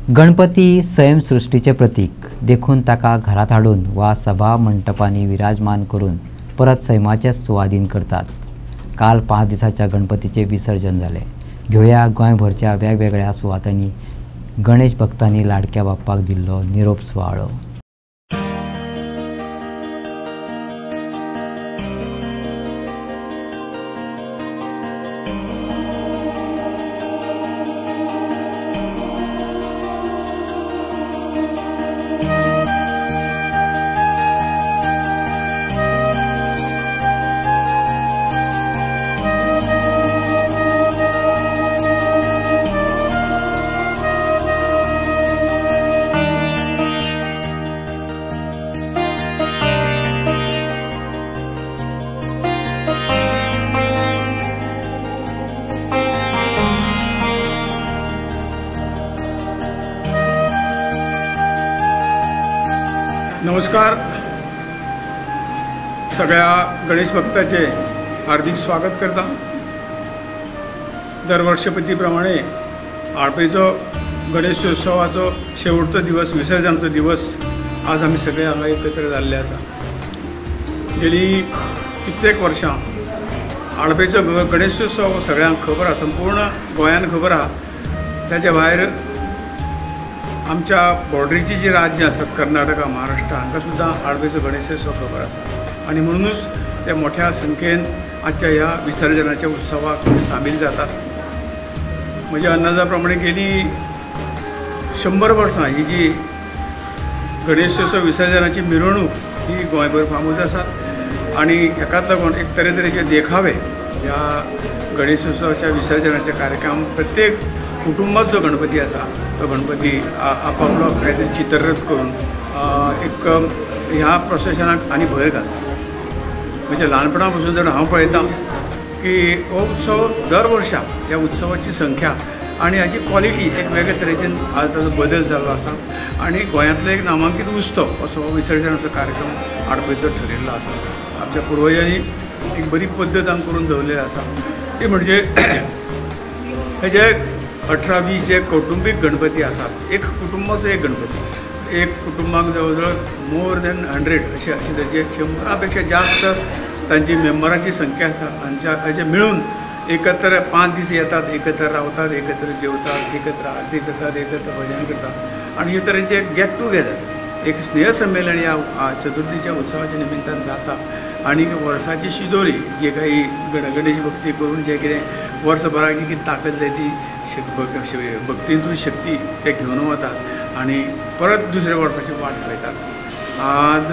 गणपती स्वयंसृष्टीचे प्रतीक देखून ताका घरात हाडून वा सभा मंडपांनी विराजमान करून परत सैमाचे सुवाधीन करतात। काल 5 दिसाच्या गणपतीचे विसर्जन झाले। घेऊया गोंयभरच्या वेगवेगळ्या सुवातांनी गणेश भक्तांनी लाडक्या बाप्पाक दिल्लो निरोप सुवाळो। नमस्कार, सगळ्या गणेश भक्ताचे हार्दिक स्वागत करता। दरवर्षी प्रमाणे आळपेचो गणेशोत्सवाचो शेवटचो दिवस, विसर्जनाचो दिवस आज आमी सगळे हांगा एकत्र जाल्ले आसा। गेली कित्येक वर्सां आळपेचो गणेशोत्सव सगळ्यांक खबर आसा, संपूर्ण गोंयान खबर आसा। ताचे भायर आमच्या बॉर्डरीची जी राज्य आसात कर्नाटका, महाराष्ट्र हांकां सुद्दां आळपेचो गणेशोत्सव खबर आसा आणि म्हणूनच ते मोठ्या संख्येन आजच्या ह्या विसर्जनाच्या उत्सवाक सामील जातात। म्हज्या अंदाजा प्रमाणे गेली 100 वर्सां ही जी गणेशोत्सव विसर्जनाची मिरवणूक ही गोंयभर फामूज आसा आणि हेकाच लागून एक तरेतरेचे देखावे ह्या गणेशोत्सवाच्या विसर्जनाचे कार्यक्रम प्रत्येक कुटुंबात जो गणपती आसा तो गणपती आपापलो काहीतरी चित्ररथ करून एक ह्या प्रोसेशनाक आनी भर घालता। म्हणजे ल्हानपणा पासून जर हांव पळयतां की हो उत्सव दर वर्सा ह्या उत्सवाची संख्या आणि हाची क्वॉलिटी एक वेगळे तरेच्यान आज ताचो बदल जाल्लो आसा आणि गोंयांतलो एक नामांकीत उत्सव असो विसर्जनाचो कार्यक्रम आळपेचो ठरिल्लो आसा। आमच्या पुर्वजांनी एक बरी पद्दत हांगा करून दवरलेली आसा, ती म्हणजे हेजे 18-20 जे कौटुंबीक गणपती आसात, एक कुटुंबाचो एक गणपती, एक कुटुंबाक जवळ जवळ मोर दॅन 100 अशें ताचे 100 पेक्षा जास्त तांची मेंबरांची संख्या आसा। हाचे मिळून एकत्र 5 दीस येतात, एकत्र रावतात, एकत्र जेवतात, एकत्र आरती करतात, एकत्र भजन करतात आणि हे तरेचे गेट टुगेदर एक स्नेहसंमेलन ह्या चतुर्थीच्या उत्सवाच्या निमित्तान जाता आणि वर्साची शिदोरी जे काही गणेश भक्ती करून जे कितें वर्सभराची कितें ताकद जाय ती भक्तींतून शक्ती ते घेवन वतात आणि परत दुसऱ्या वर्साची वाट पळयतात। आज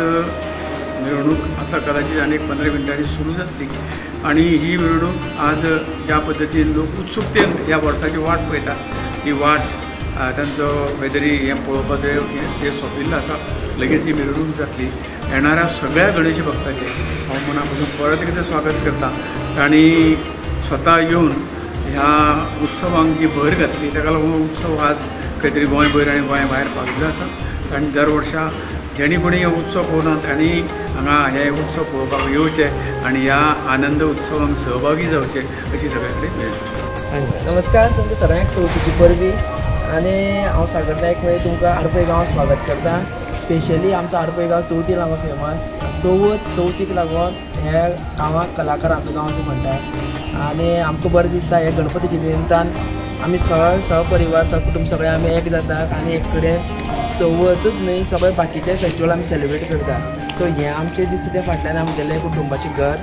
मिरवणूक आता कदाचित आनी 15 मिनटांनी सुरू जातली आणि ही मिरवणूक आज ज्या पद्दतीन लोक उत्सुकतेन ह्या वर्साची वाट पळयतात, ही वाट तांचो खंय तरी हें पळोवपाचें हें सोंपिल्लें आसा। लगेच ही मिरवणूक जातली। येणाऱ्या सगळ्या गणेश भक्तांचे हांव मना पासून परत एकदा स्वागत करता। तांणी स्वता येवन ह्या उत्सवांक जी भर घातली ताका लागून उत्सव आज खंय तरी गोंयभर आनी गोंया भायर पाविल्लो आसा आनी दर वर्सा जेणी कोणी हे उत्सव पळोवना तांणी हांगा हे उत्सव पळोवपाक येवचें आणि ह्या आनंद उत्सवांक सहभागी जावचे अशी सगळे कडेन विनंती। नमस्कार, तुमकां सगळ्यांक चवथीची परबी आनी हांव सागर नायक तुमकां आडपय गांवांत स्वागत करता। स्पेशली आमचो आडपय गांव चवथी लागून फेमस। चवथीक लागून हे गांवांक कलाकारांचो गांव अशें म्हणटात आनी आमकां बरें दिसता हे गणपतीच्या निमतान आमी सहपरिवार सहकुटुंब सगळे आमी एक जातात आणि एक कडेन चवथूच न्हय सगळे बाकीचे फेस्टिवल आमी सेलिब्रेट करतात। सो हें आमचें दिसता तें फाटल्यान आमगेलें कुटुंबाचें घर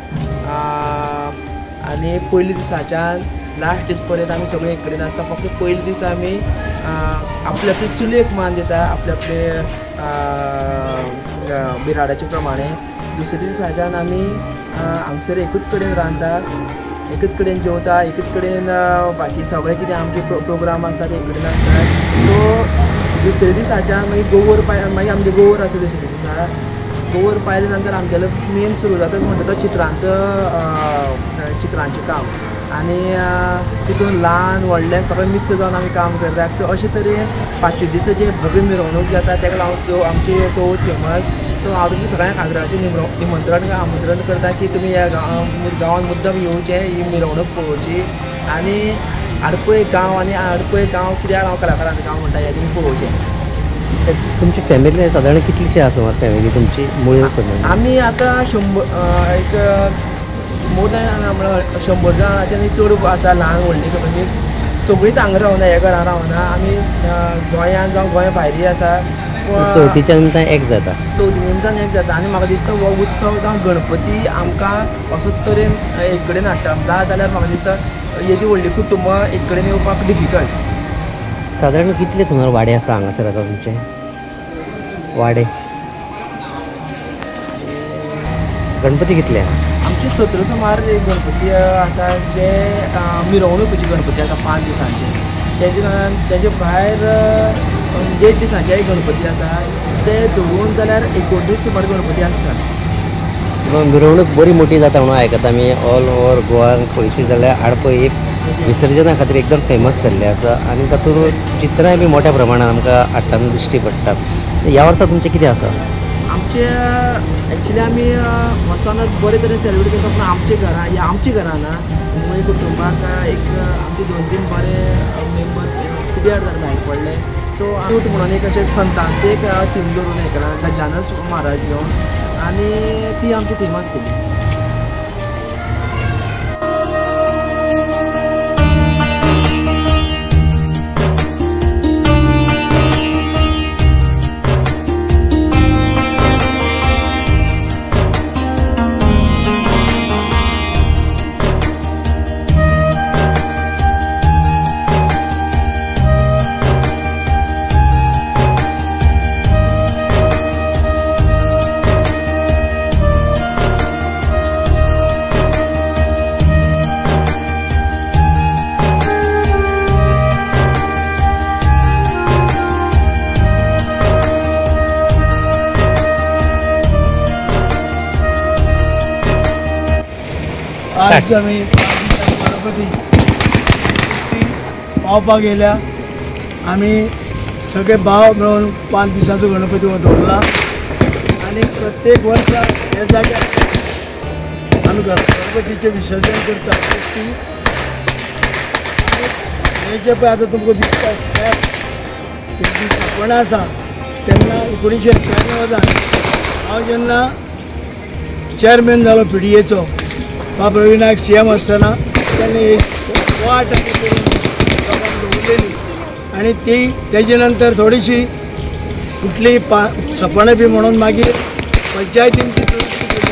आनी पयल्या दिसाच्यान लास्ट दीस पर्यंत आमी सगळे एक कडेन आसता। फक्त पयले दीस आमी आपले आपले चुलयेक मान दिता आपले आपले बिराडाचे प्रमाणे। दुसऱ्या दिसाच्यान आमी हांगसर एकूच कडेन रांदता, एकूच कडेन जेवता, एकूच कडेन बाकी सगळे कितें आमचे प्रोग्राम आसता ते एक कडेन आसतात। सो दुसऱ्या दिसाच्यान मागीर गोवर मागीर आमचे गोवर आसा दुसऱ्या दिसा गोवर पायले नंतर आमगेलो मेन सुरू जाता म्हणटा तो चित्रांचें काम आनी तितून ल्हान व्हडलें सगळें मिक्स जावन आमी काम करतात। सो अशे तरेन 5 दिसाची भव्य मिरवणूक जाता ताका लागून आमची चवथ फेमस। सो हांव तुमकां सगळ्यांक आदराचें आमंत्रण करता की तुमी ह्या गांवांत मुद्दम येवचें, ही मिरवणूक पळोवची आनी आडपय गांव आनी आडपय गांव कित्याक हांव कलाकारांचो गांव म्हणटा हें तुमी पळोवचें. तुमची फॅमिली सादारण कितलीशी आसा फॅमिली तुमची मूळ प्रमाणे? आमी आतां 100 एक मोर दॅन म्हणल्यार 100 जाणांच्या आनी चड आसा, ल्हान व्हडली फॅमिली सगळींच हांगा रावना, ह्या घरान रावना. आमी गोंयांत जावं गोंया भायरूय आसा. चवथीच्या निमतान एक जाता. चवथी निमतान एक जाता आनी म्हाका दिसता हो उत्सव जावं गणपती आमकां असोच तरेन एक कडेन हाडटा. ना जाल्यार म्हाका दिसता येदी व्हडली कुटुंबां एक कडेन येवपाक डिफिकल्ट. सादारण कितले सुमार वाडे आसा हांगासर आतां तुमचे वाडे? गणपती कितले आमचे 17 सुमार एक गणपती आसा जे मिरवणुकीचे गणपती आसा 5 दिसांचे. तेजे भायर 1.5 दिसांचे एक गणपती आसा. ते धरून जाल्यार 19 सुमार गणपती आसता. मिरवणूक बरी मोठी जाता म्हणून आयकता आमी ऑल ओवर गोवान खंयशी जाल्यार आडपय एक विसर्जना खातीर एकदम फेमस जाल्ले आसा आनी तातूंत चित्रांय बी मोठ्या प्रमाणात आमकां हाडटाना दिश्टी पडटात. ह्या वर्सा तुमचें कितें आसा? आमचे एक्चुली आमी वचोनच बरे तरेन सेलिब्रेट करता, पूण आमची घरां ना. मुळे कुटुंबाक एक आमचे 2-3 बरे मेंबर पिड्यार जावन भायर पडले. सो आमी म्हणून एक अशें संतांचें एक थीम दवरून हें केलां, गजानस महाराज घेवन, आनी ती आमची थीम आसतली. आज आम्ही गणपती पावपाक गेल्या. आम्ही सगळे भाव मिळून 5 दिसांचो गणपती दवरला आणि प्रत्येक वर्सा हे जाग्यार आमी गणपतीचें विसर्जन करता. हे जे पळय आतां तुमकां दिसता स्लॅब तेची स्थापना आसा तेन्ना 1996 हांव जेन्ना चेअरमॅन जालो PDAचो बाब रविनायक CM आसतना तेन्ना वाट आमी करून लोकांक दवरलेली आनी ती तेजे नंतर थोडीशी फुटली सपणां बी म्हणून मागीर पंचायतीन ती दुरुस्ती केली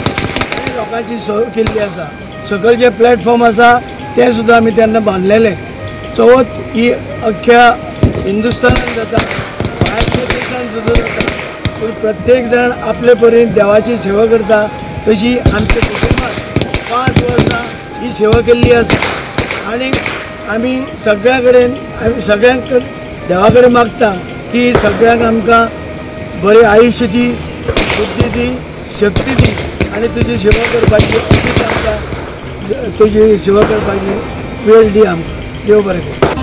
आनी लोकांची सोय केल्ली आसा. सकयल जे प्लॅटफॉर्म आसा ते सुद्दां आमी तेन्ना बांदलेले. चवथ ही अख्ख्या हिंदुस्थानान जाता, भायरच्या देशान सुद्दां जाता, पूण प्रत्येक जाण आपले परीन देवाची सेवा करता. तशी आमच्या कुटुंबात 5 वर्सां ही सेवा केल्ली आसा आनी आमी सगळ्या कडेन सगळ्यांक देवा कडेन मागता की सगळ्यांक आमकां बरें आयुश्य दी, बुद्धी दी, शक्ती दी आनी तुजी सेवा करपाची अशीच आमकां तुजी सेवा करपाची वेळ दी आमकां. देव बरें कर.